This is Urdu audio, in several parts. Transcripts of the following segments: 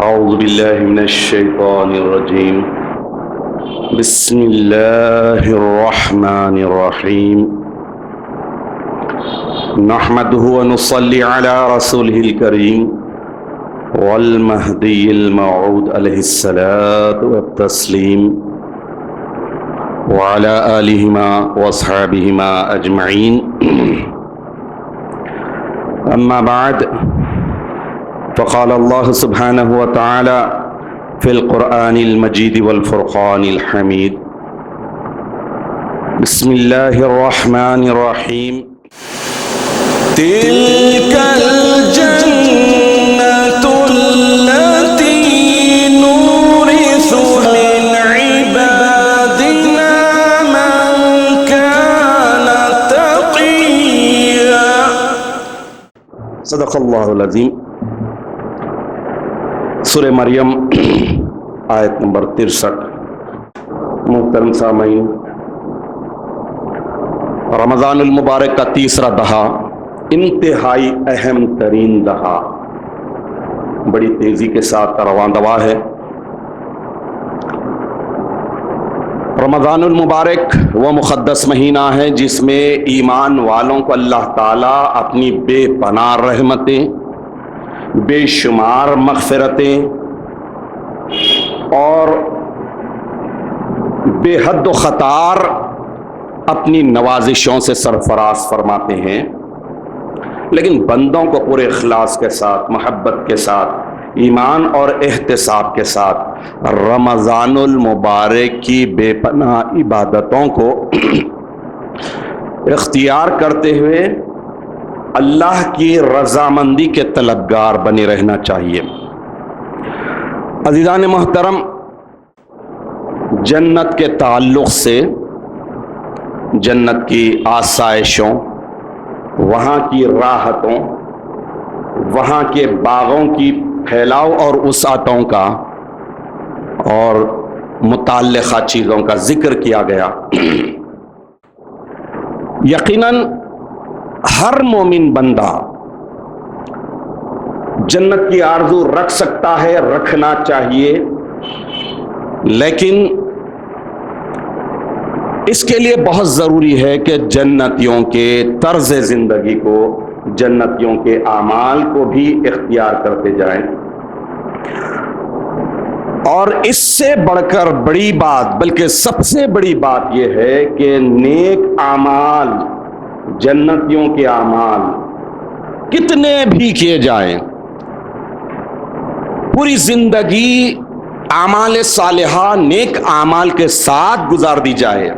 أعوذ بالله من الشيطان الرجيم. بسم الله الرحمن الرحيم. نحمده ونصلي على رسوله الكريم والمهدي الموعود عليه الصلاة والتسليم وعلى آلهما وأصحابهما أجمعين. أما بعد، فقال الله سبحانه وتعالى في القرآن المجيد والفرقان الحميد. بسم الله الرحمن الرحيم. تلك الجنة التي نورث من عبادنا من كان تقيا. صدق الله العظيم. سورہ مریم آیت نمبر 63. محترم سامعین، رمضان المبارک کا تیسرا دہا انتہائی اہم ترین دہا بڑی تیزی کے ساتھ رواں دوا ہے. رمضان المبارک وہ مقدس مہینہ ہے جس میں ایمان والوں کو اللہ تعالیٰ اپنی بے پناہ رحمتیں، بے شمار مغفرتیں اور بے حد و خطار اپنی نوازشوں سے سرفراز فرماتے ہیں. لیکن بندوں کو پورے اخلاص کے ساتھ، محبت کے ساتھ، ایمان اور احتساب کے ساتھ رمضان المبارک کی بے پناہ عبادتوں کو اختیار کرتے ہوئے اللہ کی رضامندی کے طلبگار بنے رہنا چاہیے. عزیزان محترم، جنت کے تعلق سے، جنت کی آسائشوں، وہاں کی راحتوں، وہاں کے باغوں کی پھیلاؤ اور وسعتوں کا اور متعلقہ چیزوں کا ذکر کیا گیا. یقیناً ہر مومن بندہ جنت کی آرزو رکھ سکتا ہے، رکھنا چاہیے، لیکن اس کے لیے بہت ضروری ہے کہ جنتیوں کے طرز زندگی کو، جنتیوں کے اعمال کو بھی اختیار کرتے جائیں. اور اس سے بڑھ کر بڑی بات، بلکہ سب سے بڑی بات یہ ہے کہ نیک اعمال، جنتیوں کے اعمال کتنے بھی کیے جائیں، پوری زندگی اعمال صالحہ، نیک اعمال کے ساتھ گزار دی جائے،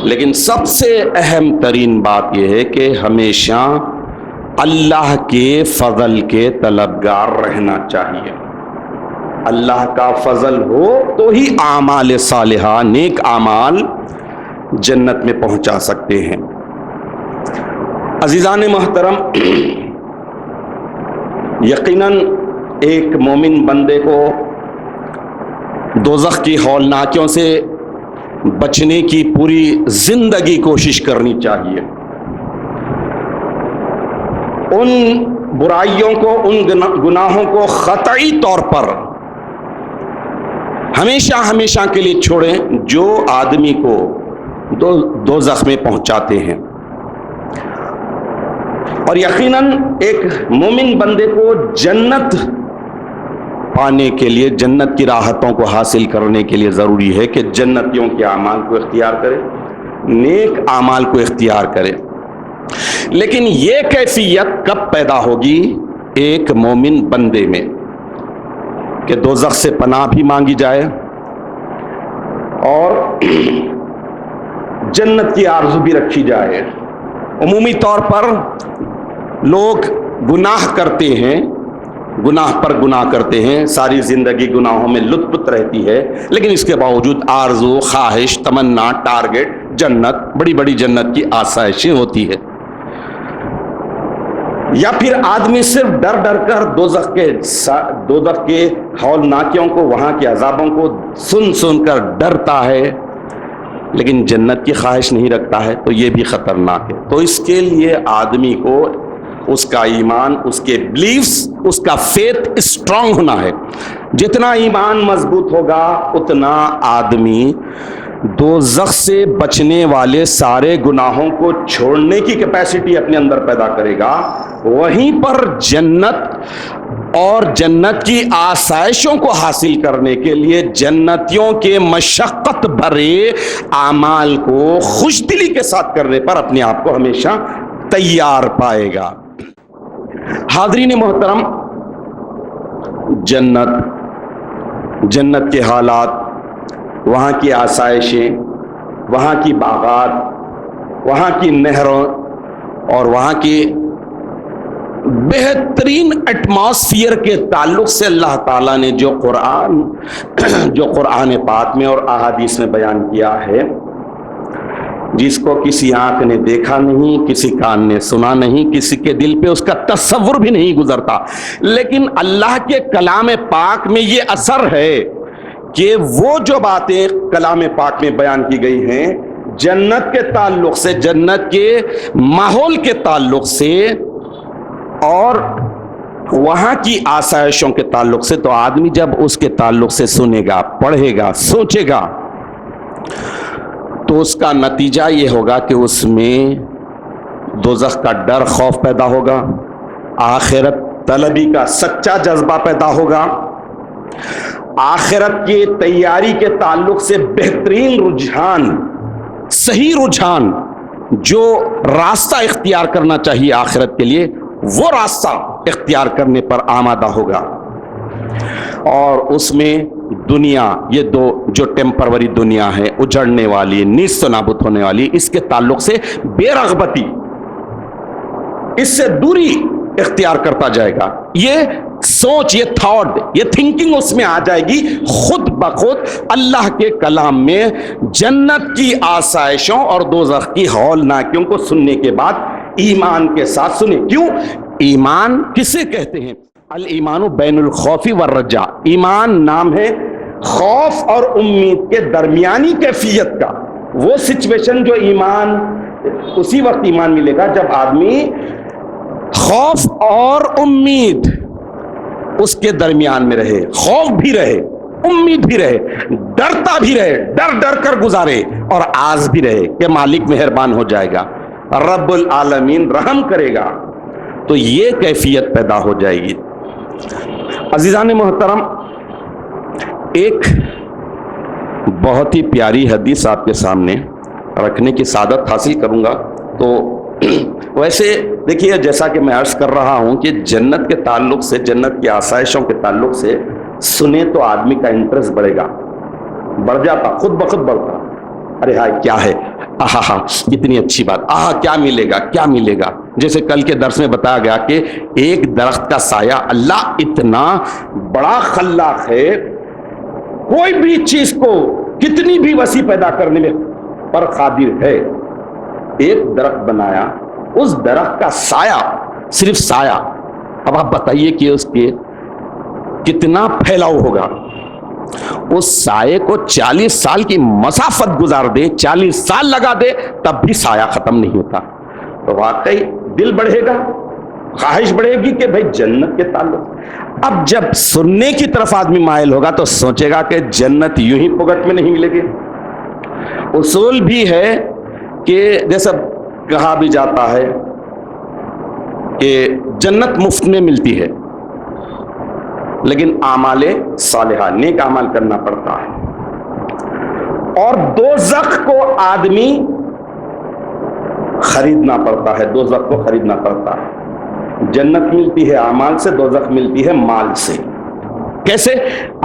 لیکن سب سے اہم ترین بات یہ ہے کہ ہمیشہ اللہ کے فضل کے طلبگار رہنا چاہیے. اللہ کا فضل ہو تو ہی اعمال صالحہ، نیک اعمال جنت میں پہنچا سکتے ہیں. عزیزان محترم، یقیناً ایک مومن بندے کو دوزخ کی ہولناکیوں سے بچنے کی پوری زندگی کوشش کرنی چاہیے. ان برائیوں کو، ان گناہوں کو قطعی طور پر ہمیشہ کے لیے چھوڑیں جو آدمی کو دوزخ میں پہنچاتے ہیں. اور یقیناً ایک مومن بندے کو جنت پانے کے لیے، جنت کی راحتوں کو حاصل کرنے کے لیے ضروری ہے کہ جنتیوں کے اعمال کو اختیار کرے، نیک اعمال کو اختیار کرے. لیکن یہ کیفیت کب پیدا ہوگی ایک مومن بندے میں کہ دوزخ سے پناہ بھی مانگی جائے اور جنت کی آرزو بھی رکھی جائے. عمومی طور پر لوگ گناہ کرتے ہیں، گناہ پر گناہ کرتے ہیں، ساری زندگی گناہوں میں لطف رہتی ہے، لیکن اس کے باوجود آرزو، خواہش، تمنا، ٹارگٹ جنت، بڑی بڑی جنت کی آسائشیں ہوتی ہے. یا پھر آدمی صرف ڈر کر دوزخ کے ہولناکیوں کو، وہاں کے عذابوں کو سن کر ڈرتا ہے، لیکن جنت کی خواہش نہیں رکھتا ہے، تو یہ بھی خطرناک ہے. تو اس کے لیے آدمی کو اس کا ایمان، اس کے بلیفز، اس کا فیتھ اسٹرانگ ہونا ہے۔ جتنا ایمان مضبوط ہوگا اتنا آدمی دوزخ سے بچنے والے سارے گناہوں کو چھوڑنے کی کیپیسٹی اپنے اندر پیدا کرے گا۔ وہیں پر جنت اور جنت کی آسائشوں کو حاصل کرنے کے لیے جنتیوں کے مشقت بھرے اعمال کو خوش دلی کے ساتھ کرنے پر اپنے آپ کو ہمیشہ تیار پائے گا۔ حاضرین محترم، جنت کے حالات، وہاں کی آسائشیں، وہاں کی باغات، وہاں کی نہروں اور وہاں کی بہترین ایٹماسفیئر کے تعلق سے اللہ تعالیٰ نے جو قرآن پاک میں اور احادیث میں بیان کیا ہے، جس کو کسی آنکھ نے دیکھا نہیں، کسی کان نے سنا نہیں، کسی کے دل پہ اس کا تصور بھی نہیں گزرتا، لیکن اللہ کے کلام پاک میں یہ اثر ہے کہ وہ جو باتیں کلام پاک میں بیان کی گئی ہیں جنت کے تعلق سے، جنت کے ماحول کے تعلق سے اور وہاں کی آسائشوں کے تعلق سے، تو آدمی جب اس کے تعلق سے سنے گا، پڑھے گا، سوچے گا، تو اس کا نتیجہ یہ ہوگا کہ اس میں دوزخ کا ڈر، خوف پیدا ہوگا، آخرت طلبی کا سچا جذبہ پیدا ہوگا، آخرت کی تیاری کے تعلق سے بہترین رجحان، صحیح رجحان، جو راستہ اختیار کرنا چاہیے آخرت کے لیے وہ راستہ اختیار کرنے پر آمادہ ہوگا۔ اور اس میں دنیا، یہ دو جو ٹیمپروری دنیا ہے، اجڑنے والی، نیست و نابود ہونے والی، اس کے تعلق سے بے رغبتی، اس سے دوری اختیار کرتا جائے گا۔ یہ سوچ، یہ تھاٹ، یہ تھنکنگ اس میں آ جائے گی خود بخود۔ اللہ کے کلام میں جنت کی آسائشوں اور دوزخ کی ہولناکیوں کو سننے کے بعد ایمان کے ساتھ سنیں۔ کیوں؟ ایمان کسے کہتے ہیں؟ الایمان بین الخوف والرجاء۔ ایمان نام ہے خوف اور امید کے درمیانی کیفیت کا، وہ سچویشن جو ایمان، اسی وقت ایمان ملے گا جب آدمی خوف اور امید اس کے درمیان میں رہے، خوف بھی رہے، امید بھی رہے، ڈرتا بھی رہے، ڈر ڈر کر گزارے، اور آز بھی رہے کہ مالک مہربان ہو جائے گا، رب العالمین رحم کرے گا، تو یہ کیفیت پیدا ہو جائے گی۔ عزیزان محترم، ایک بہت ہی پیاری حدیث آپ کے سامنے رکھنے کی سعادت حاصل کروں گا۔ تو ویسے دیکھیے، جیسا کہ میں عرض کر رہا ہوں کہ جنت کے تعلق سے، جنت کی آسائشوں کے تعلق سے سنے تو آدمی کا انٹرسٹ بڑھے گا، بڑھ جاتا، خود بخود بڑھتا۔ ارے ہائے کیا ہے، آہا ہا کتنی اچھی بات، آہا کیا ملے گا، کیا ملے گا۔ جیسے کل کے درس میں بتایا گیا کہ ایک درخت کا سایہ، اللہ اتنا بڑا خلاق ہے، کوئی بھی چیز کو کتنی بھی وسیع پیدا کرنے میں پر قادر ہے۔ ایک درخت بنایا، اس درخت کا سایہ، صرف سایہ، اب آپ بتائیے کہ اس کے کتنا پھیلاؤ ہوگا۔ اس سائے کو 40 سال کی مسافت گزار دے، 40 سال لگا دے، تب بھی سایہ ختم نہیں ہوتا۔ تو واقعی دل بڑھے گا، خواہش بڑھے گی کہ بھئی جنت کے تعلق۔ اب جب سننے کی طرف آدمی مائل ہوگا تو سوچے گا کہ جنت یوں ہی پگٹ میں نہیں ملے گی۔ اصول بھی ہے کہ جیسا کہا بھی جاتا ہے کہ جنت مفت میں ملتی ہے، لیکن اعمال صالحہ، نیک اعمال کرنا پڑتا ہے، اور دوزخ کو آدمی خریدنا پڑتا ہے، دوزخ کو خریدنا پڑتا ہے۔ جنت ملتی ہے اعمال سے، دوزخ ملتی ہے مال سے۔ کیسے؟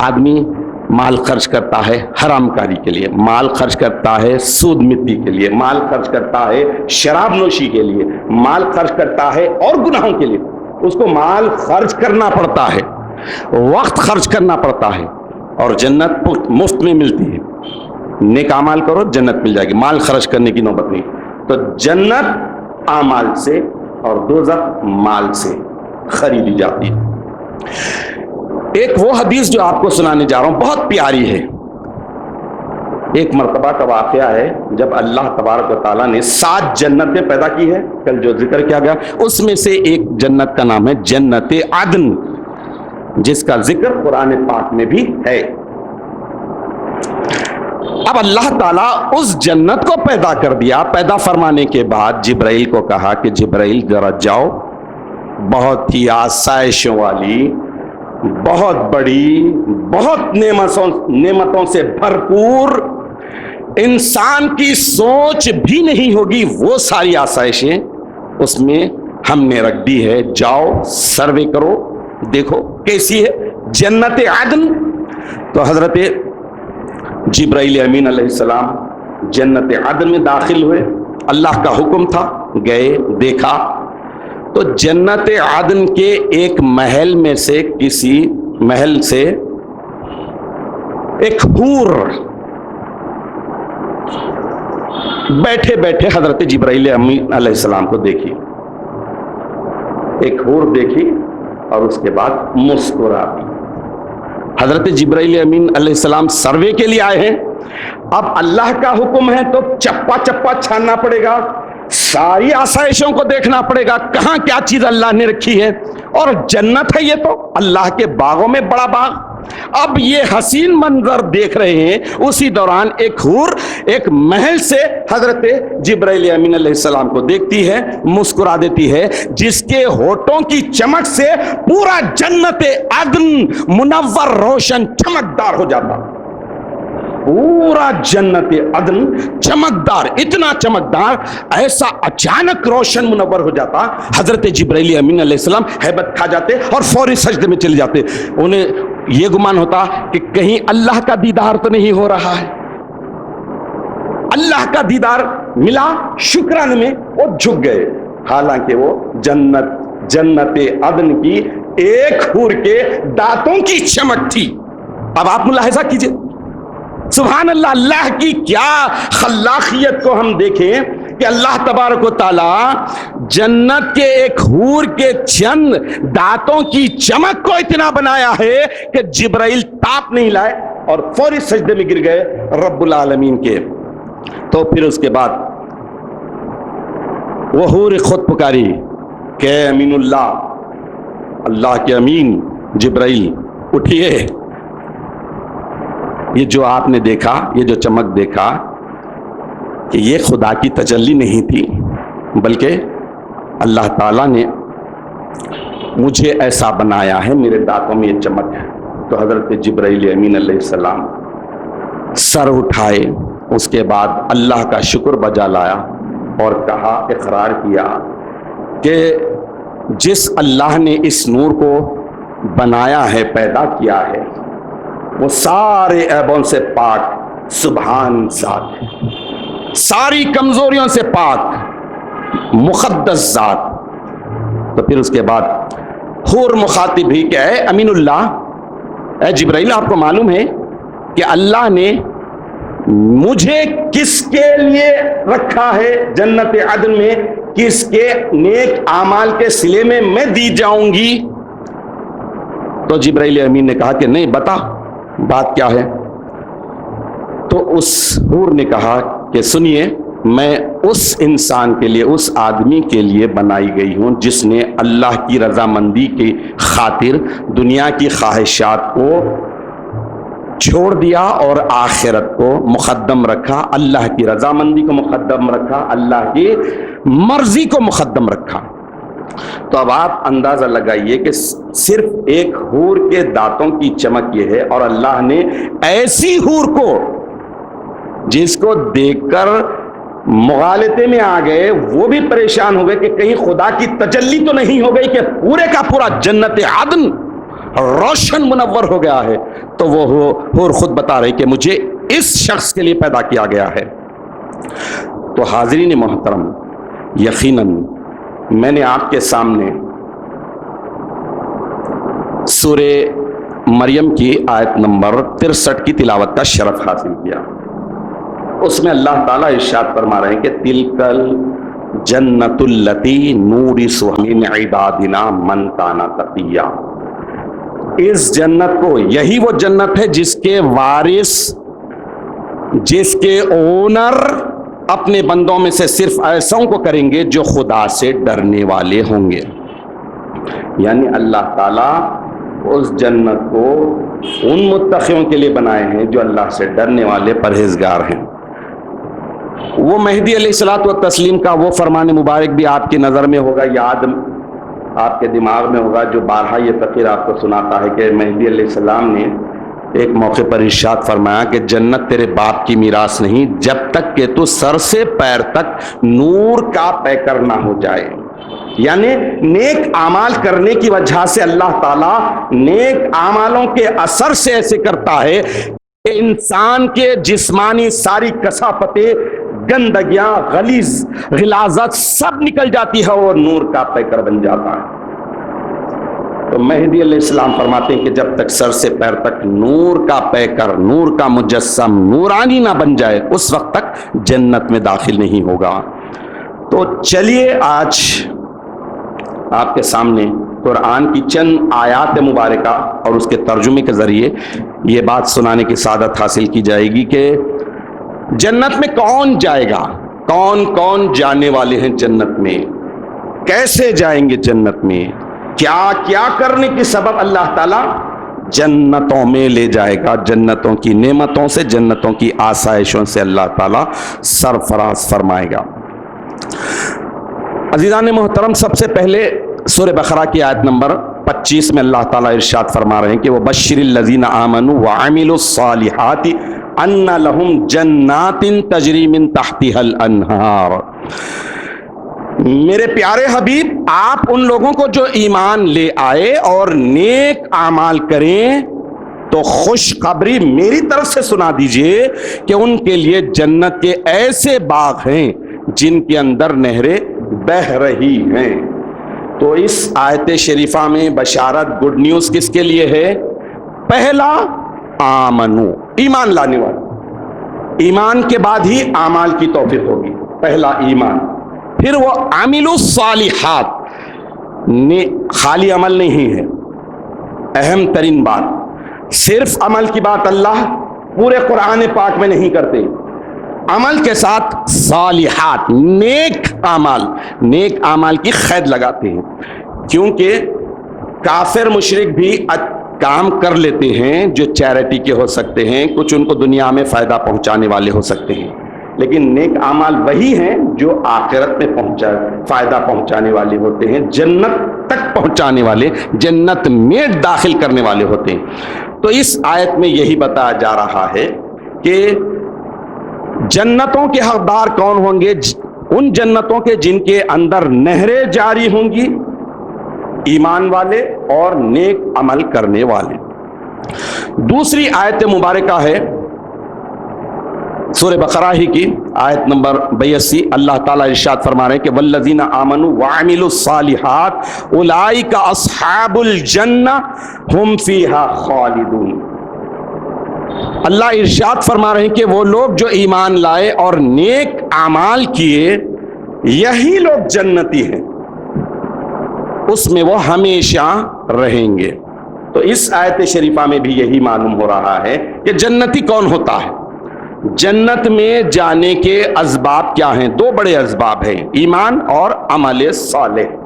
آدمی مال خرچ کرتا ہے حرام کاری کے لیے، مال خرچ کرتا ہے سود مٹی کے لیے، مال خرچ کرتا ہے شراب نوشی کے لیے، مال خرچ کرتا ہے اور گناہوں کے لیے۔ اس کو مال خرچ کرنا پڑتا ہے، وقت خرچ کرنا پڑتا ہے، اور جنت مفت میں ملتی ہے۔ نیک اعمال کرو جنت مل جائے گی، مال خرچ کرنے کی نوبت نہیں۔ تو جنت اعمال سے اور دوزخ مال سے خریدی جاتی ہے۔ ایک وہ حدیث جو آپ کو سنانے جا رہا ہوں بہت پیاری ہے، ایک مرتبہ کا واقعہ ہے جب اللہ تبارک و تعالیٰ نے 7 جنتیں پیدا کی ہے، کل جو ذکر کیا گیا، اس میں سے ایک جنت کا نام ہے جنت عدن، جس کا ذکر قرآن پاک میں بھی ہے۔ اب اللہ تعالیٰ اس جنت کو پیدا کر دیا۔ پیدا فرمانے کے بعد جبرائیل کو کہا کہ جبرائیل ذرا جاؤ، بہت ہی آسائشوں والی، بہت بڑی، بہت نعمتوں سے بھرپور، انسان کی سوچ بھی نہیں ہوگی وہ ساری آسائشیں اس میں ہم نے رکھ دی ہے، جاؤ سروے کرو، دیکھو کیسی ہے جنت عدن۔ تو حضرت جبرائیل امین علیہ السلام جنت عدن میں داخل ہوئے، اللہ کا حکم تھا، گئے دیکھا تو جنت عدن کے ایک محل میں سے، کسی محل سے ایک حور بیٹھے بیٹھے حضرت جبرائیل امین علیہ السلام کو دیکھی، ایک حور دیکھی اور اس کے بعد مسکرا دی۔ حضرت جبرائیل امین علیہ السلام سروے کے لیے آئے ہیں، اب اللہ کا حکم ہے تو چپا چپا چھاننا پڑے گا، ساری آسائشوں کو دیکھنا پڑے گا، کہاں کیا چیز اللہ نے رکھی ہے، اور جنت ہے یہ تو اللہ کے باغوں میں بڑا باغ۔ اب یہ حسین منظر دیکھ رہے ہیں، اسی دوران ایک حور ایک محل سے حضرت جبرائیل امین علیہ السلام کو دیکھتی ہے، مسکرا دیتی ہے، جس کے ہونٹوں کی چمک سے پورا جنت عدن منور، روشن، چمکدار ہو جاتا، پورا جنت عدن چمکدار، اتنا چمکدار، ایسا اچانک روشن منور ہو جاتا، حضرت جبرائیل امین علیہ السلام ہیبت کھا جاتے اور فوری سجدے میں چلے جاتے۔ انہیں یہ گمان ہوتا کہ کہیں اللہ کا دیدار تو نہیں ہو رہا ہے، اللہ کا دیدار ملا، شکرانے میں وہ جھک گئے، حالانکہ وہ جنت عدن کی ایک حور کے دانتوں کی چمک تھی۔ اب آپ ملاحظہ کیجئے، سبحان اللہ، اللہ کی کیا خلاقیت کو ہم دیکھیں کہ اللہ تبارک و تعالی جنت کے ایک حور کے چند دانتوں کی چمک کو اتنا بنایا ہے کہ جبرائیل تاپ نہیں لائے اور فوری سجدے میں گر گئے رب العالمین کے۔ تو پھر اس کے بعد وہ حور خود پکاری کہ امین اللہ، اللہ کے امین جبرائیل اٹھیے، یہ جو آپ نے دیکھا، یہ جو چمک دیکھا، کہ یہ خدا کی تجلی نہیں تھی، بلکہ اللہ تعالیٰ نے مجھے ایسا بنایا ہے، میرے دانتوں میں یہ چمک ہے۔ تو حضرت جبرائیل امین علیہ السلام سر اٹھائے، اس کے بعد اللہ کا شکر بجا لایا اور کہا، اقرار کیا کہ جس اللہ نے اس نور کو بنایا ہے، پیدا کیا ہے، وہ سارے عیبوں سے پاک سبحان ذات ہے، ساری کمزوریوں سے پاک مقدس ذات۔ تو پھر اس کے بعد حور مخاطب ہی کہ اے امین اللہ، اے جبرائیل، آپ کو معلوم ہے کہ اللہ نے مجھے کس کے لیے رکھا ہے جنت عدن میں، کس کے نیک اعمال کے صلے میں میں دی جاؤں گی؟ تو جبرائیل امین نے کہا کہ نہیں، بتا بات کیا ہے؟ تو اس حور نے کہا کہ سنیے، میں اس انسان کے لیے، اس آدمی کے لیے بنائی گئی ہوں جس نے اللہ کی رضامندی کی خاطر دنیا کی خواہشات کو چھوڑ دیا اور آخرت کو مقدم رکھا، اللہ کی رضامندی کو مقدم رکھا، اللہ کی مرضی کو مقدم رکھا۔ تو اب آپ اندازہ لگائیے کہ صرف ایک حور کے دانتوں کی چمک یہ ہے، اور اللہ نے ایسی حور کو، جس کو دیکھ کر مغالطے میں آ گئے، وہ بھی پریشان ہو گئے کہ کہیں خدا کی تجلی تو نہیں ہو گئی کہ پورے کا پورا جنت عدن روشن منور ہو گیا ہے۔ تو وہ حور خود بتا رہی کہ مجھے اس شخص کے لیے پیدا کیا گیا ہے۔ تو حاضرین محترم، یقیناً میں نے آپ کے سامنے سورہ مریم کی آیت نمبر 63 کی تلاوت کا شرف حاصل کیا۔ اس میں اللہ تعالیٰ ارشاد فرما رہے ہیں کہ تلکل جنت التی نورث من عبادنا من کان تقیا، اس جنت کو، یہی وہ جنت ہے جس کے وارث جس کے اونر اپنے بندوں میں سے صرف ایسوں کو کریں گے جو خدا سے ڈرنے والے ہوں گے. یعنی اللہ تعالیٰ اس جنت کو ان متقیوں کے لیے بنائے ہیں جو اللہ سے ڈرنے والے پرہیزگار ہیں. وہ مہدی علیہ الصلوۃ والتسلیم کا وہ فرمان مبارک بھی آپ کی نظر میں ہوگا، یاد آپ کے دماغ میں ہوگا، جو بارہا یہ فقیر آپ کو سناتا ہے کہ مہدی علیہ السلام نے ایک موقع پر ارشاد فرمایا کہ جنت تیرے باپ کی میراث نہیں جب تک کہ تو سر سے پیر تک نور کا پیکر نہ ہو جائے. یعنی نیک اعمال کرنے کی وجہ سے اللہ تعالیٰ نیک اعمالوں کے اثر سے ایسے کرتا ہے کہ انسان کے جسمانی ساری کثافتیں، گندگیاں، غلاظت سب نکل جاتی ہے اور نور کا پیکر بن جاتا ہے. تو مہدی علیہ السلام فرماتے ہیں کہ جب تک سر سے پیر تک نور کا پیکر، نور کا مجسم، نورانی نہ بن جائے اس وقت تک جنت میں داخل نہیں ہوگا. تو چلیے آج آپ کے سامنے قرآن کی چند آیات مبارکہ اور اس کے ترجمے کے ذریعے یہ بات سنانے کی سعادت حاصل کی جائے گی کہ جنت میں کون جائے گا، کون کون جانے والے ہیں جنت میں، کیسے جائیں گے جنت میں، کیا کیا کرنے کے سبب اللہ تعالیٰ جنتوں میں لے جائے گا. جنتوں کی نعمتوں سے، جنتوں کی آسائشوں سے اللہ تعالیٰ سرفراز فرمائے گا. عزیزان محترم، سب سے پہلے سورہ بقرہ کی آیت نمبر 25 میں اللہ تعالیٰ ارشاد فرما رہے ہیں کہ وَبَشِّرِ الَّذِينَ آمَنُوا وَعَمِلُوا الصَّالِحَاتِ أَنَّ لَهُمْ جَنَّاتٍ تَجْرِي مِن تَحْتِهَا الْأَنْهَارُ. میرے پیارے حبیب، آپ ان لوگوں کو جو ایمان لے آئے اور نیک اعمال کریں تو خوشخبری میری طرف سے سنا دیجئے کہ ان کے لیے جنت کے ایسے باغ ہیں جن کے اندر نہریں بہہ رہی ہیں. تو اس آیت شریفہ میں بشارت، گڈ نیوز کس کے لیے ہے؟ پہلا آمنو، ایمان لانے والے. ایمان کے بعد ہی اعمال کی توفیق ہوگی. پہلا ایمان، پھر وہ عاملوا الصالحات، خالی عمل نہیں ہے. اہم ترین بات، صرف عمل کی بات اللہ پورے قرآن پاک میں نہیں کرتے. عمل کے ساتھ صالحات، نیک اعمال، نیک اعمال کی قید لگاتے ہیں. کیونکہ کافر مشرک بھی کام کر لیتے ہیں جو چیریٹی کے ہو سکتے ہیں، کچھ ان کو دنیا میں فائدہ پہنچانے والے ہو سکتے ہیں، لیکن نیک اعمال وہی ہیں جو آخرت میں فائدہ پہنچانے والے ہوتے ہیں، جنت تک پہنچانے والے، جنت میں داخل کرنے والے ہوتے ہیں. تو اس آیت میں یہی بتایا جا رہا ہے کہ جنتوں کے حقدار کون ہوں گے؟ ان جنتوں کے جن کے اندر نہریں جاری ہوں گی، ایمان والے اور نیک عمل کرنے والے. دوسری آیت مبارکہ ہے سورہ بقرہ ہی کی آیت نمبر 82. اللہ تعالیٰ ارشاد فرما رہے ہیں کہ والذین آمنوا وعملوا الصالحات اولئک اصحاب الجنہ ہم فیہا خالدون. اللہ ارشاد فرما رہے ہیں کہ وہ لوگ جو ایمان لائے اور نیک اعمال کیے، یہی لوگ جنتی ہیں، اس میں وہ ہمیشہ رہیں گے. تو اس آیت شریفہ میں بھی یہی معلوم ہو رہا ہے کہ جنتی کون ہوتا ہے. جنت میں جانے کے اسباب کیا ہیں؟ دو بڑے اسباب ہیں، ایمان اور عمل صالح.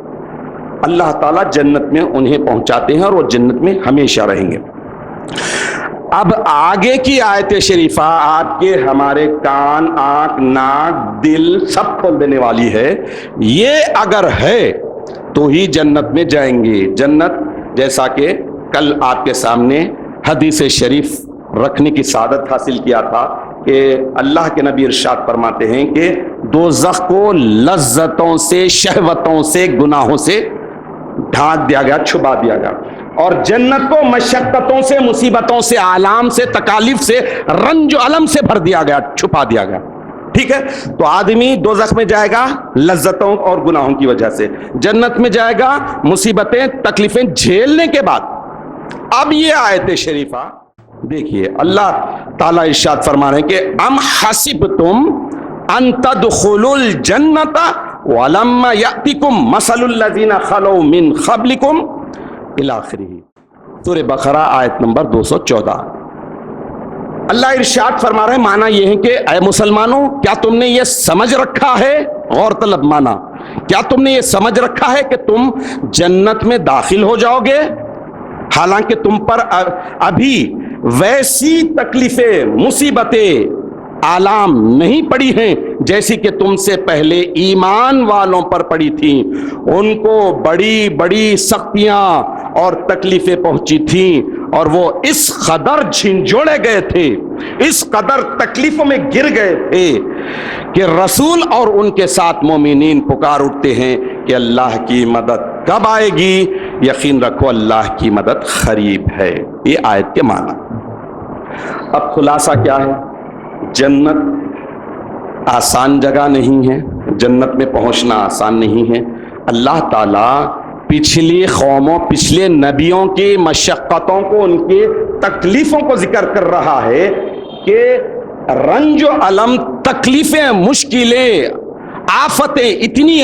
اللہ تعالیٰ جنت میں انہیں پہنچاتے ہیں اور وہ جنت میں ہمیشہ رہیں گے. اب آگے کی آیت شریفہ آپ کے ہمارے کان، آنکھ، ناک، دل سب کھول دینے والی ہے. یہ اگر ہے تو ہی جنت میں جائیں گے. جنت جیسا کہ کل آپ کے سامنے حدیث شریف رکھنے کی سعادت حاصل کیا تھا کہ اللہ کے نبی ارشاد فرماتے ہیں کہ دوزخ کو لذتوں سے، شہوتوں سے، گناہوں سے ڈھانک دیا گیا، چھپا دیا گیا، اور جنت کو مشقتوں سے، مصیبتوں سے، آلام سے، تکالیف سے، رنج و الم سے بھر دیا گیا، چھپا دیا گیا. ٹھیک ہے، تو آدمی دوزخ میں جائے گا لذتوں اور گناہوں کی وجہ سے، جنت میں جائے گا مصیبتیں، تکلیفیں جھیلنے کے بعد. اب یہ آیت شریفہ دیکھیے، اللہ تعالیٰ ارشاد فرما رہے ہیں کہ ام حسبتم ان تدخلوا الجنۃ ولما یأتکم مثل الذین خلوا من قبلکم الی آخرہ. سورہ بقرہ آیت نمبر 214. اللہ ارشاد فرما رہے ہیں، معنی یہ ہے کہ اے مسلمانوں، کیا تم نے یہ سمجھ رکھا ہے، غور طلب معنی، کیا تم نے یہ سمجھ رکھا ہے کہ تم جنت میں داخل ہو جاؤ گے، حالانکہ تم پر ابھی ویسی تکلیفیں، مصیبتیں، آلام نہیں پڑی ہیں جیسی کہ تم سے پہلے ایمان والوں پر پڑی تھیں، ان کو بڑی بڑی سختیاں اور تکلیفیں پہنچی تھیں، اور وہ اس قدر جھنجھوڑے گئے تھے، اس قدر تکلیفوں میں گر گئے تھے کہ رسول اور ان کے ساتھ مومنین پکار اٹھتے ہیں کہ اللہ کی مدد کب آئے گی؟ یقین رکھو اللہ کی مدد قریب ہے۔ یہ آیت کے معنی۔ اب خلاصہ کیا ہے؟ جنت آسان جگہ نہیں ہے، جنت میں پہنچنا آسان نہیں ہے۔ اللہ تعالیٰ پچھلی قوموں، پچھلے نبیوں کی مشقتوں کو، ان کی تکلیفوں کو ذکر کر رہا ہے کہ رنج و الم، تکلیفیں، مشکلیں، آفتیں اتنی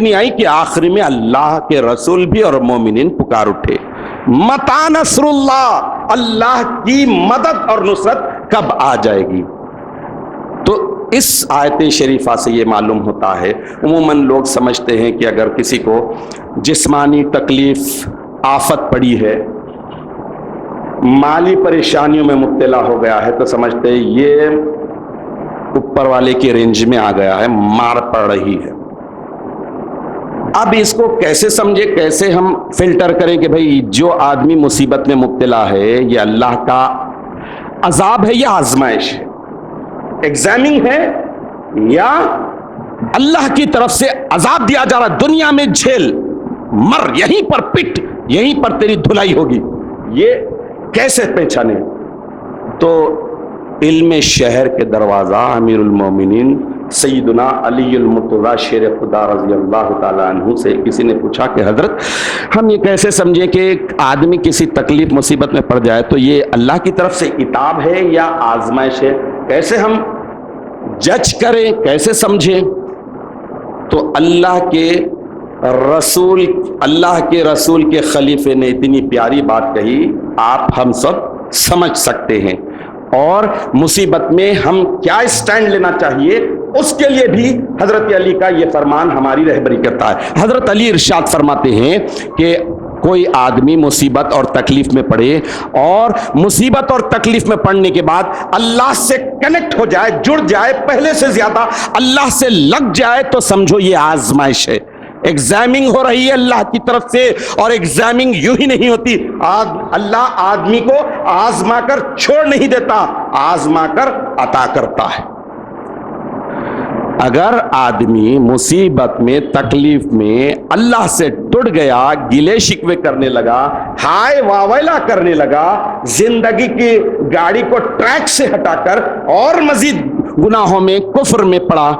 آئی کہ آخر میں اللہ کے رسول بھی اور مومنین پکار اٹھے، متی نصر اللہ، اللہ کی مدد اور نصرت کب آ جائے گی؟ تو اس آیت شریفہ سے یہ معلوم ہوتا ہے، عموماً لوگ سمجھتے ہیں کہ اگر کسی کو جسمانی تکلیف، آفت پڑی ہے، مالی پریشانیوں میں مبتلا ہو گیا ہے، تو سمجھتے ہیں یہ اوپر والے کی رینج میں آ گیا ہے، مار پڑ رہی ہے۔ اب اس کو کیسے سمجھے، کیسے ہم فلٹر کریں کہ بھئی جو آدمی مصیبت میں مبتلا ہے یہ اللہ کا عذاب ہے یا آزمائش ہے، ایگزامنگ ہے یا اللہ کی طرف سے عذاب دیا جا رہا ہے؟ دنیا میں جھیل، مر، یہیں پر پٹ، یہیں پر تیری دھلائی ہوگی، یہ کیسے پہچانے؟ تو علم شہر کے دروازہ امیر المومنین سیدنا علی المرتضیٰ شیر خدا رضی اللہ تعالیٰ عنہ سے کسی نے پوچھا کہ حضرت ہم یہ کیسے سمجھیں کہ ایک آدمی کسی تکلیف مصیبت میں پڑ جائے تو یہ اللہ کی طرف سے عتاب ہے یا آزمائش ہے؟ کیسے ہم جج کریں، کیسے سمجھیں؟ تو اللہ کے رسول کے خلیفے نے اتنی پیاری بات کہی، آپ ہم سب سمجھ سکتے ہیں، اور مصیبت میں ہم کیا اسٹینڈ لینا چاہیے اس کے لیے بھی حضرت علی کا یہ فرمان ہماری رہبری کرتا ہے۔ حضرت علی ارشاد فرماتے ہیں کہ کوئی آدمی مصیبت اور تکلیف میں پڑے، اور مصیبت اور تکلیف میں پڑنے کے بعد اللہ سے کنیکٹ ہو جائے، جڑ جائے، پہلے سے زیادہ اللہ سے لگ جائے، تو سمجھو یہ آزمائش ہے، ایگزامنگ ہو رہی ہے اللہ کی طرف سے۔ اور ایگزامنگ یوں ہی نہیں ہوتی، اللہ آدمی کو آزما کر چھوڑ نہیں دیتا، آزما کر عطا کرتا ہے۔ اگر آدمی مصیبت میں، تکلیف میں اللہ سے ٹوٹ گیا، گلے شکوے کرنے لگا، ہائے واویلا کرنے لگا، زندگی کی گاڑی کو ٹریک سے ہٹا کر اور مزید گناہوں میں، کفر میں پڑا،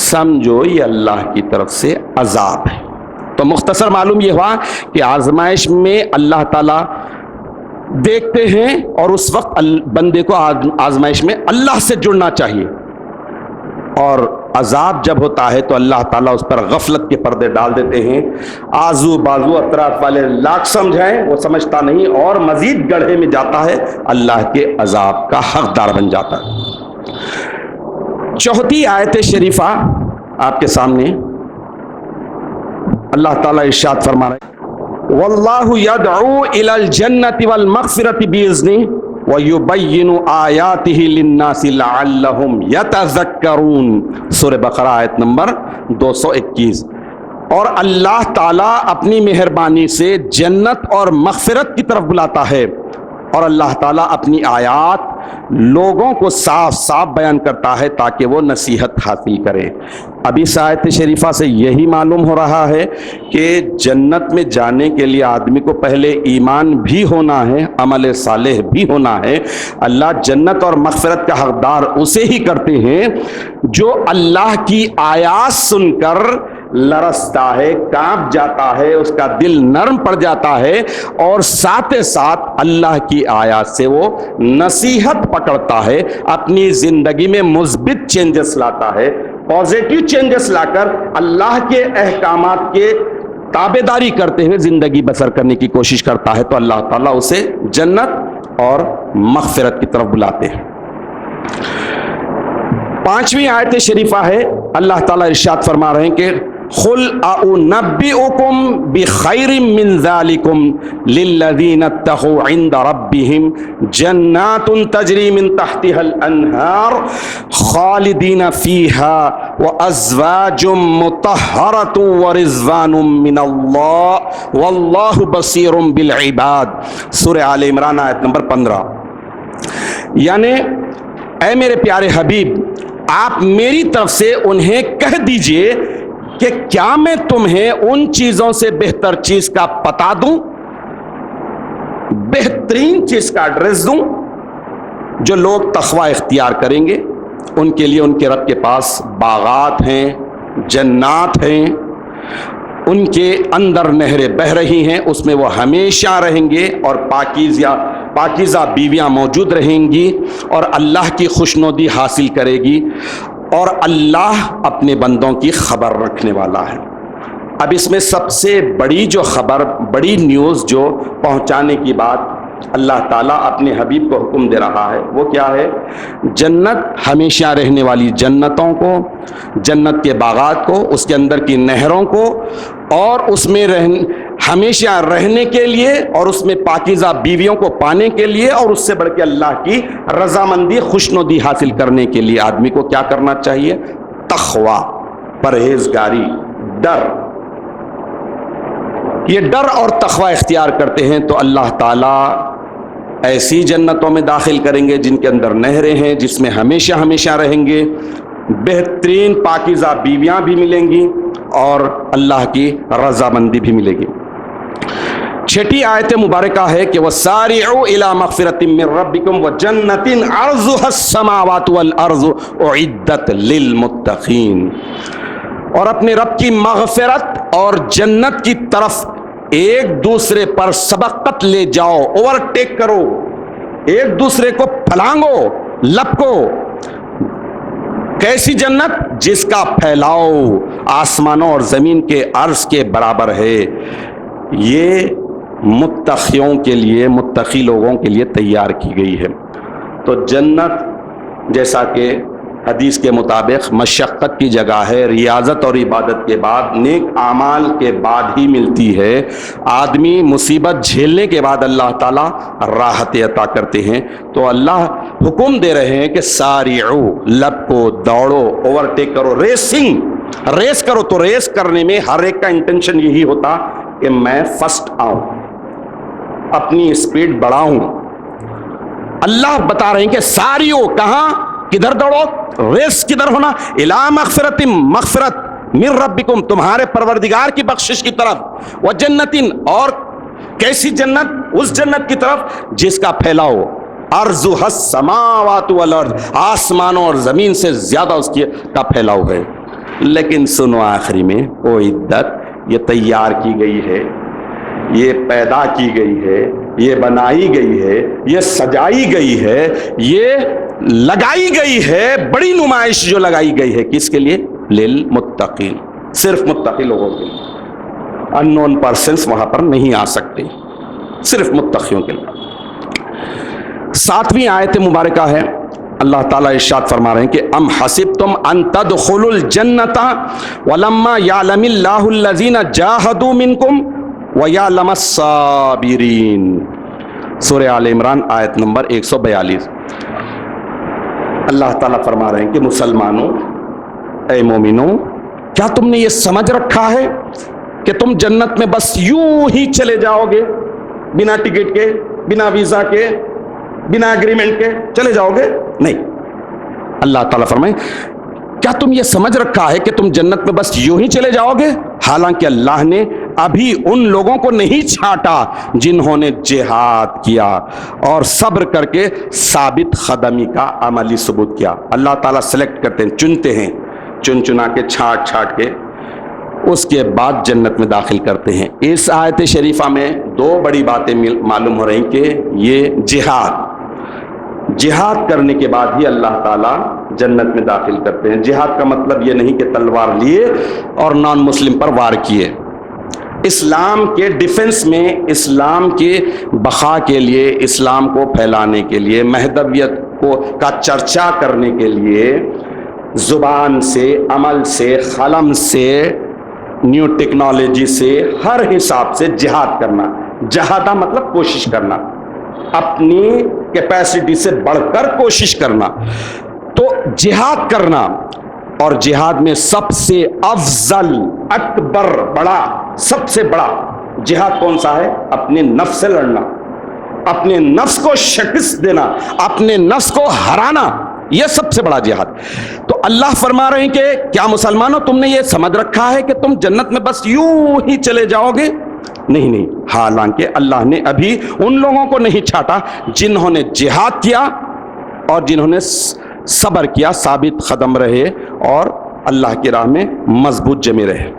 سمجھو یہ اللہ کی طرف سے عذاب ہے۔ تو مختصر معلوم یہ ہوا کہ آزمائش میں اللہ تعالیٰ دیکھتے ہیں، اور اس وقت بندے کو آزمائش میں اللہ سے جڑنا چاہیے، اور عذاب جب ہوتا ہے تو اللہ تعالیٰ اس پر غفلت کے پردے ڈال دیتے ہیں۔ آزو بازو اطراف والے لاکھ سمجھائیں، وہ سمجھتا نہیں، اور مزید گڑھے میں جاتا ہے، اللہ کے عذاب کا حقدار بن جاتا ہے۔ چوتھی آیت شریفہ آپ کے سامنے، اللہ تعالیٰ ارشاد فرما رہے ہیں، واللہ یدعو الی الجنۃ والمغفرۃ باذنہ وَيُبَيِّنُ آیاتہ للناس لعلہم یتذکرون، سورہ بقرہ آیت نمبر 221۔ اور اللہ تعالیٰ اپنی مہربانی سے جنت اور مغفرت کی طرف بلاتا ہے، اور اللہ تعالیٰ اپنی آیات لوگوں کو صاف صاف بیان کرتا ہے تاکہ وہ نصیحت حاصل کریں۔ اب اس آیت شریفہ سے یہی معلوم ہو رہا ہے کہ جنت میں جانے کے لیے آدمی کو پہلے ایمان بھی ہونا ہے، عمل صالح بھی ہونا ہے۔ اللہ جنت اور مغفرت کا حقدار اسے ہی کرتے ہیں جو اللہ کی آیات سن کر لرزتا ہے، کانپ جاتا ہے، اس کا دل نرم پڑ جاتا ہے، اور ساتھ ساتھ اللہ کی آیات سے وہ نصیحت پکڑتا ہے، اپنی زندگی میں مثبت چینجز لاتا ہے، پازیٹیو چینجز لا کر اللہ کے احکامات کے تابعداری کرتے ہوئے زندگی بسر کرنے کی کوشش کرتا ہے، تو اللہ تعالیٰ اسے جنت اور مغفرت کی طرف بلاتے ہیں۔ 5ویں آیت شریفہ ہے، اللہ تعالیٰ ارشاد فرما رہے ہیں کہ قُلْ أَنُبِّئُكُم بِخَيْرٍ مِّن ذَلِكُمْ لِلَّذِينَ اتَّقَوْا عِندَ رَبِّهِمْ جَنَّاتٌ تَجْرِي مِن تَحْتِهَا الْأَنْهَارُ خَالِدِينَ فِيهَا وَأَزْوَاجٌ مُطَهَّرَةٌ وَرِضْوَانٌ مِّنَ اللَّهِ وَاللَّهُ بَصِيرٌ بِالْعِبَادِ۔ سورہ آل عمران آیت نمبر 15۔ یعنی اے میرے پیارے حبیب، آپ میری طرف سے انہیں کہہ دیجئے کہ کیا میں تمہیں ان چیزوں سے بہتر چیز کا پتا دوں، بہترین چیز کا ایڈریس دوں جو لوگ تقوی اختیار کریں گے ان کے لیے ان کے رب کے پاس باغات ہیں، جنات ہیں، ان کے اندر نہریں بہہ رہی ہیں، اس میں وہ ہمیشہ رہیں گے اور پاکیزہ بیویاں موجود رہیں گی اور اللہ کی خوشنودی حاصل کرے گی، اور اللہ اپنے بندوں کی خبر رکھنے والا ہے۔ اب اس میں سب سے بڑی جو خبر، بڑی نیوز جو پہنچانے کی بات اللہ تعالیٰ اپنے حبیب کو حکم دے رہا ہے وہ کیا ہے؟ جنت، ہمیشہ رہنے والی جنتوں کو، جنت کے باغات کو، اس کے اندر کی نہروں کو، اور اس میں ہمیشہ رہنے کے لیے اور اس میں پاکیزہ بیویوں کو پانے کے لیے، اور اس سے بڑھ کے اللہ کی رضامندی، خوشنودی حاصل کرنے کے لیے آدمی کو کیا کرنا چاہیے؟ تقوی، پرہیزگاری، ڈر۔ یہ ڈر اور تقوی اختیار کرتے ہیں تو اللہ تعالیٰ ایسی جنتوں میں داخل کریں گے جن کے اندر نہریں ہیں، جس میں ہمیشہ ہمیشہ رہیں گے، بہترین پاکیزہ بیویاں بھی ملیں گی اور اللہ کی رضامندی بھی ملے گی۔ 6 آیت مبارکہ ہے کہ وَسَارِعُوا إِلَى مَغْفِرَةٍ مِّن رَّبِّكُمْ وَجَنَّةٍ عَرْضُهَا السَّمَاوَاتُ وَالْأَرْضُ أُعِدَّتْ لِلْمُتَّقِينَ، اور اپنے رب کی مغفرت اور جنت کی طرف ایک دوسرے پر سبقت لے جاؤ، اوورٹیک کرو، ایک دوسرے کو پھلانگو، لپکو۔ کیسی جنت؟ جس کا پھیلاؤ آسمانوں اور زمین کے عرض کے برابر ہے۔ یہ متقیوں کے لیے، متقی لوگوں کے لیے تیار کی گئی ہے۔ تو جنت جیسا کہ حدیث کے مطابق مشقت کی جگہ ہے، ریاضت اور عبادت کے بعد، نیک اعمال کے بعد ہی ملتی ہے۔ آدمی مصیبت جھیلنے کے بعد اللہ تعالیٰ راحت عطا کرتے ہیں۔ تو اللہ حکم دے رہے ہیں کہ سارعو، لپکو، دوڑو، اوورٹیک کرو، ریس کرو۔ تو ریس کرنے میں ہر ایک کا انٹینشن یہی ہوتا کہ میں فرسٹ آؤں، اپنی اسپیڈ بڑھاؤں۔ اللہ بتا رہے ہیں کہ ساریو، کہاں، کدھر دوڑو؟ ریس کدھر ہونا؟ الی مغفرت، مغفرت من ربکم، تمہارے پروردگار کی بخشش کی طرف، وجنت، اور کیسی جنت؟ اس جنت کی طرف جس کا پھیلاؤ عرضها السماوات والارض، آسمانوں اور زمین سے زیادہ اس کا پھیلاؤ ہے۔ لیکن سنو آخری میں، وہ عدت، یہ تیار کی گئی ہے، یہ پیدا کی گئی ہے، یہ بنائی گئی ہے، یہ سجائی گئی ہے، یہ لگائی گئی ہے، بڑی نمائش جو لگائی گئی ہے، کس کے لیے؟ للمتقین، صرف متقی لوگوں کے لیے۔ ان نون پرسنس وہاں پر نہیں آ سکتے، صرف متقیوں کے لیے۔ 7ویں آیت مبارکہ ہے، اللہ تعالیٰ ارشاد فرما رہے ہیں کہ ام حسبتم ان تدخلوا الجنۃ ولما یعلم اللہ الذین جاہدوا منکم وَيَعْلَمَ الصَّابِرِينَ، سورہ آل عمران آیت نمبر 142۔ اللہ تعالیٰ فرما رہے ہیں کہ مسلمانوں، اے مومنوں، کیا تم نے یہ سمجھ رکھا ہے کہ تم جنت میں بس یوں ہی چلے جاؤ گے، بنا ٹکٹ کے، بنا ویزا کے، بنا ایگریمنٹ کے چلے جاؤ گے؟ نہیں۔ اللہ تعالیٰ فرمائے کیا تم یہ سمجھ رکھا ہے کہ تم جنت میں بس یوں ہی چلے جاؤ گے؟ حالانکہ اللہ نے ابھی ان لوگوں کو نہیں چھانٹا جنہوں نے جہاد کیا اور صبر کر کے ثابت قدمی کا عملی ثبوت کیا۔ اللہ تعالیٰ سلیکٹ کرتے ہیں، چنتے ہیں، چن چنا کے، چھانٹ کے، اس کے بعد جنت میں داخل کرتے ہیں۔ اس آیت شریفہ میں 2 بڑی باتیں معلوم ہو رہی کہ یہ جہاد کرنے کے بعد ہی اللہ تعالیٰ جنت میں داخل کرتے ہیں۔ جہاد کا مطلب یہ نہیں کہ تلوار لیے اور نان مسلم پر وار کیے، اسلام کے ڈیفنس میں، اسلام کے بقا کے لیے، اسلام کو پھیلانے کے لیے، مہدویت کا چرچا کرنے کے لیے زبان سے، عمل سے، قلم سے، نیو ٹیکنالوجی سے، ہر حساب سے جہاد کرنا. جہادہ مطلب کوشش کرنا، اپنی کیپیسٹی سے بڑھ کر کوشش کرنا. تو جہاد کرنا، اور جہاد میں سب سے افضل، اکبر، بڑا، سب سے بڑا جہاد کون سا ہے؟ اپنے نفس سے لڑنا، اپنے نفس کو شکست دینا، اپنے نفس کو ہرانا، یہ سب سے بڑا جہاد. تو اللہ فرما رہے ہیں کہ کیا مسلمانوں تم نے یہ سمجھ رکھا ہے کہ تم جنت میں بس یوں ہی چلے جاؤ گے؟ نہیں. حالانکہ اللہ نے ابھی ان لوگوں کو نہیں چھاٹا جنہوں نے جہاد کیا اور جنہوں نے صبر کیا، ثابت قدم رہے اور اللہ کی راہ میں مضبوط جمے رہے.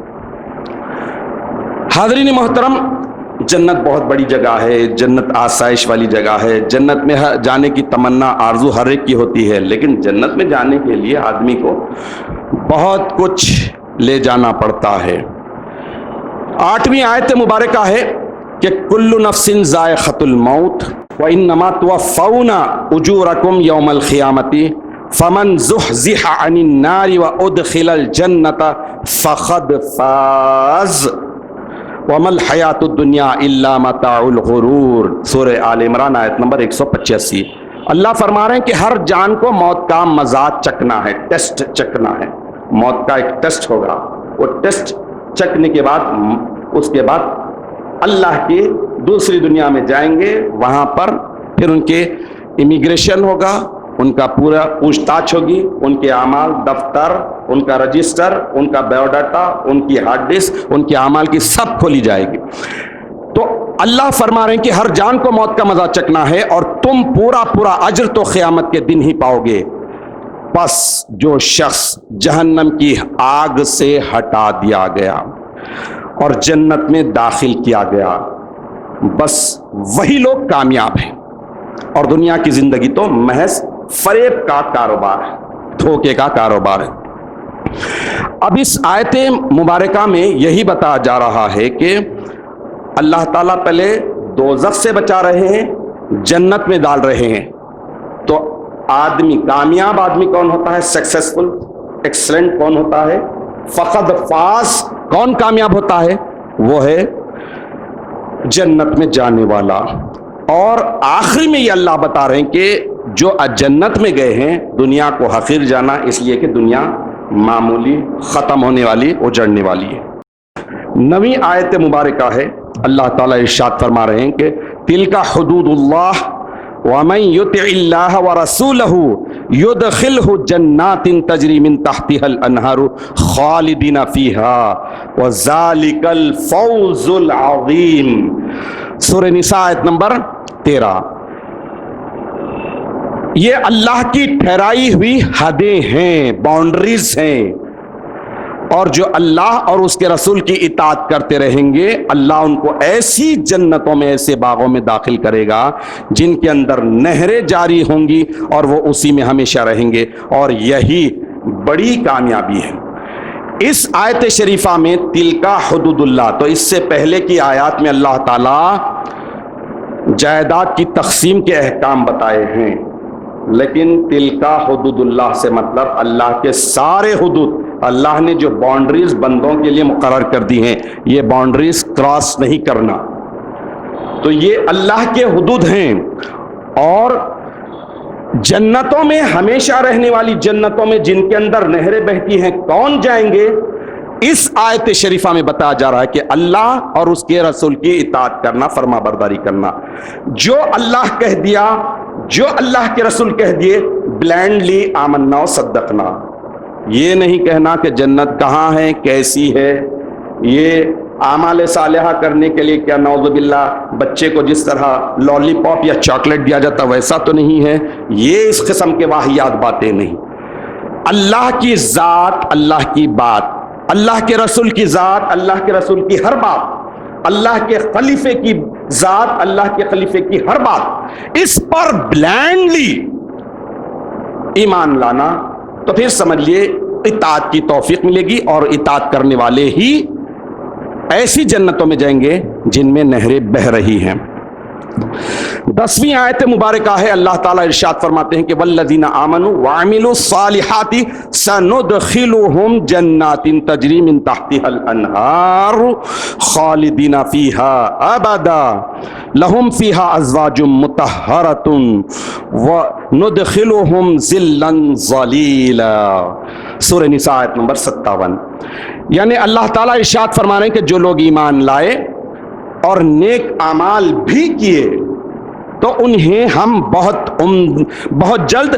حاضرین محترم، جنت بہت بڑی جگہ ہے، جنت آسائش والی جگہ ہے، جنت میں جانے کی تمنا، آرزو ہر ایک کی ہوتی ہے، لیکن جنت میں جانے کے لیے آدمی کو بہت کچھ لے جانا پڑتا ہے. 8ویں آیت مبارکہ ہے کہ کل نفس ذائقۃ الموت وانما توفون اجورکم یوم القیامۃ فمن زحزح عن النار وادخل الجنۃ فقد فاز وما الحیات الدنیا الا متاع الغرور. سورہ آل عمران آیت نمبر 185. اللہ فرما رہے ہیں کہ ہر جان کو موت کا مزہ چکھنا ہے، ٹیسٹ چکھنا ہے. موت کا ایک ٹیسٹ ہوگا، وہ ٹیسٹ چکھنے کے بعد اس کے بعد اللہ کی دوسری دنیا میں جائیں گے. وہاں پر پھر ان کے امیگریشن ہوگا، ان کا پورا پوچھ تاچھ ہوگی، ان کے اعمال، دفتر، ان کا رجسٹر، ان کا بایو ڈاٹا، ان کی ہارڈ ڈسک، ان کے اعمال کی سب کھولی جائے گی. تو اللہ فرما رہے ہیں کہ ہر جان کو موت کا مزہ چکھنا ہے اور تم پورا اجر تو قیامت کے دن ہی پاؤ گے. پس جو شخص جہنم کی آگ سے ہٹا دیا گیا اور جنت میں داخل کیا گیا، بس وہی لوگ کامیاب ہیں. اور دنیا کی زندگی تو محض فریب کا کاروبار ہے، دھوکے کا کاروبار ہے. اب اس آیت مبارکہ میں یہی بتایا جا رہا ہے کہ اللہ تعالیٰ پہلے دوزخ سے بچا رہے ہیں، جنت میں ڈال رہے ہیں. تو آدمی، کامیاب آدمی کون ہوتا ہے؟ سکسیسفل، ایکسلنٹ کون ہوتا ہے؟ فقد فاز. کون کامیاب ہوتا ہے؟ وہ ہے جنت میں جانے والا. اور آخری میں یہ اللہ بتا رہے ہیں کہ جو جنت میں گئے ہیں، دنیا کو حقیر جانا، اس لیے کہ دنیا معمولی، ختم ہونے والی، اجڑنے والی ہے. 9ویں آیت مبارکہ ہے، اللہ تعالیٰ ارشاد فرما رہے ہیں کہ تلک حدود اللہ ومن یطع اللہ ورسولہ یدخلہ جنات تجری من تحتها الانہار خالدین فیہا وذالک الفوز العظیم. سورہ نساء آیت نمبر 13. یہ اللہ کی ٹھہرائی ہوئی حدیں ہیں، باؤنڈریز ہیں، اور جو اللہ اور اس کے رسول کی اطاعت کرتے رہیں گے، اللہ ان کو ایسی جنتوں میں، ایسے باغوں میں داخل کرے گا جن کے اندر نہریں جاری ہوں گی اور وہ اسی میں ہمیشہ رہیں گے. اور یہی بڑی کامیابی ہے. اس آیت شریفہ میں تلکا حدود اللہ، تو اس سے پہلے کی آیات میں اللہ تعالیٰ جائیداد کی تقسیم کے احکام بتائے ہیں، لیکن تلکا حدود اللہ سے مطلب اللہ کے سارے حدود، اللہ نے جو باؤنڈریز بندوں کے لیے مقرر کر دی ہیں، یہ باؤنڈریز کراس نہیں کرنا. تو یہ اللہ کے حدود ہیں. اور جنتوں میں، ہمیشہ رہنے والی جنتوں میں جن کے اندر نہریں بہتی ہیں، کون جائیں گے؟ اس آیت شریفہ میں بتایا جا رہا ہے کہ اللہ اور اس کے رسول کی اطاعت کرنا، فرما برداری کرنا. جو اللہ کہہ دیا، جو اللہ کے رسول کہہ دیے، بلائنڈلی آمنا و صدقنا. یہ نہیں کہنا کہ جنت کہاں ہے، کیسی ہے. یہ اعمال صالحہ کرنے کے لیے کیا نعوذ باللہ بچے کو جس طرح لالی پاپ یا چاکلیٹ دیا جاتا ویسا تو نہیں ہے. یہ اس قسم کے واہیات باتیں نہیں. اللہ کی ذات، اللہ کی بات، اللہ کے رسول کی ذات، اللہ کے رسول کی ہر بات، اللہ کے خلیفے کی ذات، اللہ کے خلیفے کی ہر بات، اس پر بلائنڈلی ایمان لانا، تو پھر سمجھ لیے اطاعت کی توفیق ملے گی اور اطاعت کرنے والے ہی ایسی جنتوں میں جائیں گے جن میں نہریں بہہ رہی ہیں۔ 10ویں آیت مبارکہ ہے، اللہ تعالیٰ ارشاد فرماتے ہیں کہ والذین آمنوا وعملوا الصالحات سندخلهم جنات تجری من تحتها الانہار خالدین فیہا ابدا لہم فیہا ازواج مطہرۃ وندخلهم ظلا ظلیلا۔ سورہ نساء آیت نمبر 57۔ یعنی اللہ تعالیٰ ارشاد فرما رہے ہیں کہ جو لوگ ایمان لائے اور نیک اعمال بھی کیے تو انہیں ہم بہت جلد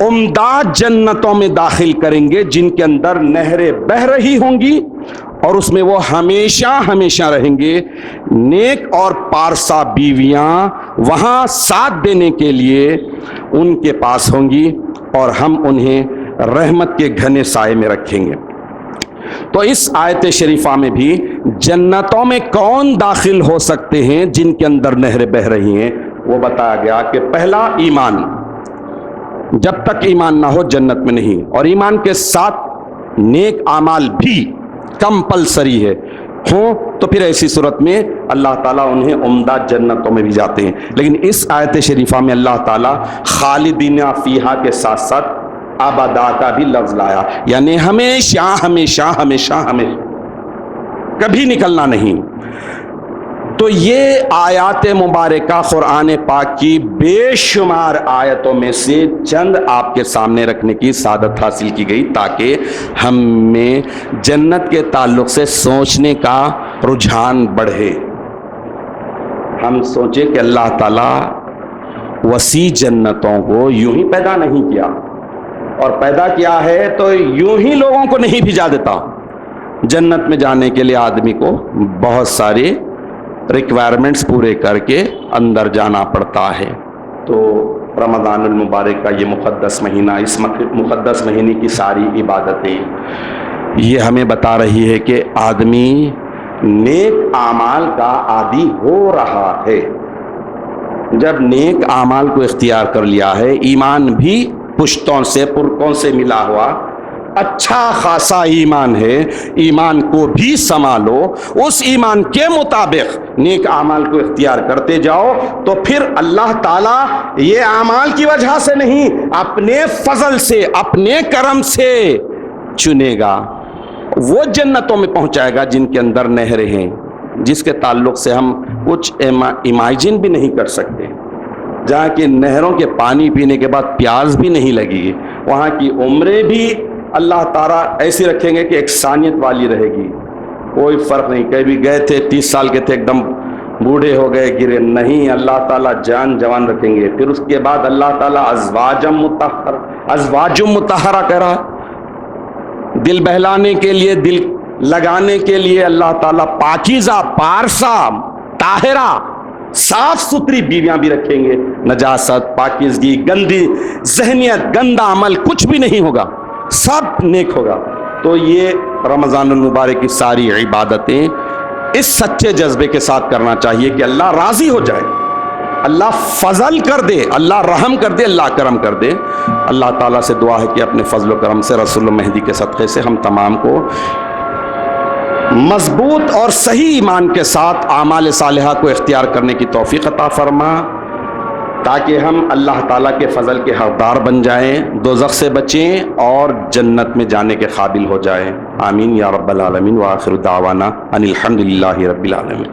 عمدہ جنتوں میں داخل کریں گے جن کے اندر نہریں بہہ رہی ہوں گی اور اس میں وہ ہمیشہ ہمیشہ رہیں گے۔ نیک اور پارسا بیویاں وہاں ساتھ دینے کے لیے ان کے پاس ہوں گی اور ہم انہیں رحمت کے گھنے سائے میں رکھیں گے۔ تو اس آیت شریفہ میں بھی جنتوں میں کون داخل ہو سکتے ہیں جن کے اندر نہریں بہہ رہی ہیں، وہ بتایا گیا کہ پہلا ایمان، جب تک ایمان نہ ہو جنت میں نہیں، اور ایمان کے ساتھ نیک اعمال بھی کمپلسری ہے ہوں تو پھر ایسی صورت میں اللہ تعالیٰ انہیں عمدہ جنتوں میں بھی جاتے ہیں۔ لیکن اس آیت شریفہ میں اللہ تعالیٰ خالدین فیہا کے ساتھ ساتھ ابدا کا بھی لفظ لایا، یعنی ہمیشہ ہمیشہ ہمیشہ ہمیشہ، کبھی نکلنا نہیں۔ تو یہ آیات مبارکہ قرآن پاک کی بے شمار آیتوں میں سے چند آپ کے سامنے رکھنے کی سعادت حاصل کی گئی تاکہ ہم میں جنت کے تعلق سے سوچنے کا رجحان بڑھے۔ ہم سوچیں کہ اللہ تعالیٰ وسیع جنتوں کو یوں ہی پیدا نہیں کیا، اور پیدا کیا ہے تو یوں ہی لوگوں کو نہیں بھیجا دیتا۔ جنت میں جانے کے لیے آدمی کو بہت سارے ریکوائرمنٹس پورے کر کے اندر جانا پڑتا ہے۔ تو رمضان المبارک کا یہ مقدس مہینہ، اس مقدس مہینے کی ساری عبادتیں یہ ہمیں بتا رہی ہے کہ آدمی نیک اعمال کا عادی ہو رہا ہے۔ جب نیک اعمال کو اختیار کر لیا ہے، ایمان بھی پشتوں سے پرکوں سے ملا ہوا اچھا خاصا ایمان ہے، ایمان کو بھی سنبھالو، اس ایمان کے مطابق نیک اعمال کو اختیار کرتے جاؤ، تو پھر اللہ تعالیٰ یہ اعمال کی وجہ سے نہیں، اپنے فضل سے اپنے کرم سے چنے گا، وہ جنتوں میں پہنچائے گا جن کے اندر نہریں ہیں، جس کے تعلق سے ہم کچھ امیجن بھی نہیں کر سکتے، جہاں کی نہروں کے پانی پینے کے بعد پیاس بھی نہیں لگے گی، وہاں کی عمریں بھی اللہ تعالیٰ ایسی رکھیں گے کہ ایکسانیت والی رہے گی، کوئی فرق نہیں۔ کبھی گئے تھے 30 سال کے تھے ایک دم بوڑھے ہو گئے گرے، نہیں، اللہ تعالیٰ جان جوان رکھیں گے۔ پھر اس کے بعد اللہ تعالیٰ ازواج مطہرہ کہہ رہا، دل بہلانے کے لیے، دل لگانے کے لیے اللہ تعالیٰ پاکیزہ، پارسا، طاہرہ، صاف ستھری بیویاں بھی رکھیں گے، نجاست، پاکیزگی، گندی ذہنیت، گندا عمل کچھ بھی نہیں ہوگا، سب نیک ہوگا۔ تو یہ رمضان المبارک کی ساری عبادتیں اس سچے جذبے کے ساتھ کرنا چاہیے کہ اللہ راضی ہو جائے، اللہ فضل کر دے، اللہ رحم کر دے، اللہ کرم کر دے۔ اللہ تعالیٰ سے دعا ہے کہ اپنے فضل و کرم سے، رسول مہدی کے صدقے سے ہم تمام کو مضبوط اور صحیح ایمان کے ساتھ اعمال صالحہ کو اختیار کرنے کی توفیق عطا فرما، تاکہ ہم اللہ تعالیٰ کے فضل کے حقدار بن جائیں، دوزخ سے بچیں اور جنت میں جانے کے قابل ہو جائیں۔ آمین یا رب العالمین، وآخر دعوانا ان الحمد للہ رب العالمین۔